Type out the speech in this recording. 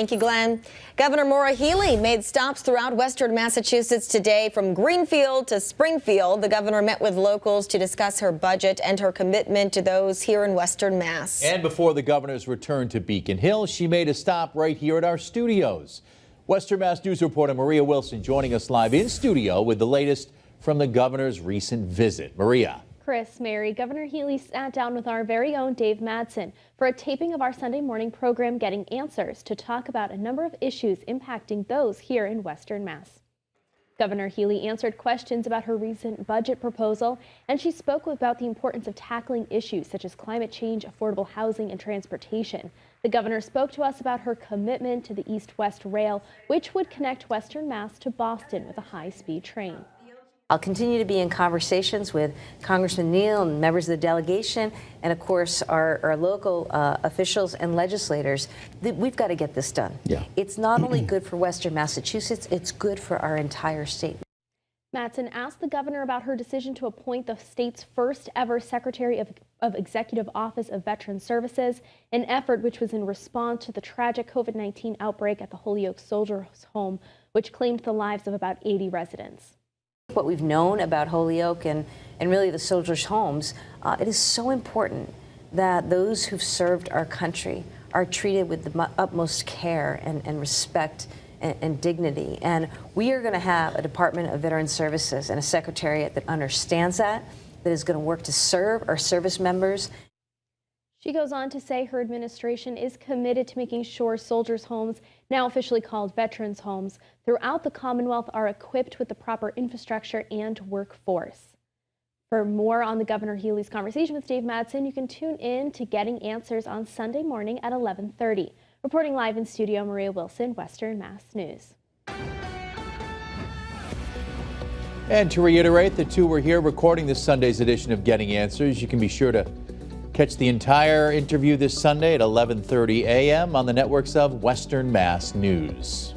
Thank you, Glenn. Governor Maura Healey made stops throughout western Massachusetts today from Greenfield to Springfield. The governor met with locals to discuss her budget and her commitment to those here in western Mass. And before the governor's return to Beacon Hill, she made a stop right here at our studios. Western Mass News reporter Maria Wilson joining us live in studio with the latest from the governor's recent visit. Maria. Chris, Mary, Governor Healey sat down with our very own Dave Madsen for a taping of our Sunday morning program Getting Answers to talk about a number of issues impacting those here in western Mass. Governor Healey answered questions about her recent budget proposal, and she spoke about the importance of tackling issues such as climate change, affordable housing, and transportation. The governor spoke to us about her commitment to the East-West Rail, which would connect western Mass to Boston with a high-speed train. I'll continue to be in conversations with Congressman Neal and members of the delegation, and of course our local officials and legislators. We've got to get this done. Yeah. It's not only good for western Massachusetts, it's good for our entire state. Madsen asked the governor about her decision to appoint the state's first ever Secretary of Executive Office of Veteran Services, an effort which was in response to the tragic COVID-19 outbreak at the Holyoke Soldiers' Home, which claimed the lives of about 80 residents. What we've known about Holyoke and really the soldiers' homes, it is so important that those who've served our country are treated with the utmost care and respect and dignity. And we are going to have a Department of Veteran Services and a secretariat that understands that is going to work to serve our service members. She goes on to say her administration is committed to making sure soldiers' homes, now officially called veterans' homes, throughout the Commonwealth are equipped with the proper infrastructure and workforce. For more on the Governor Healey's conversation with Dave Madsen, you can tune in to Getting Answers on Sunday morning at 11:30. Reporting live in studio, Maria Wilson, Western Mass News. And to reiterate, the two were here recording this Sunday's edition of Getting Answers. You can be sure to catch the entire interview this Sunday at 11:30 a.m. on the networks of Western Mass News.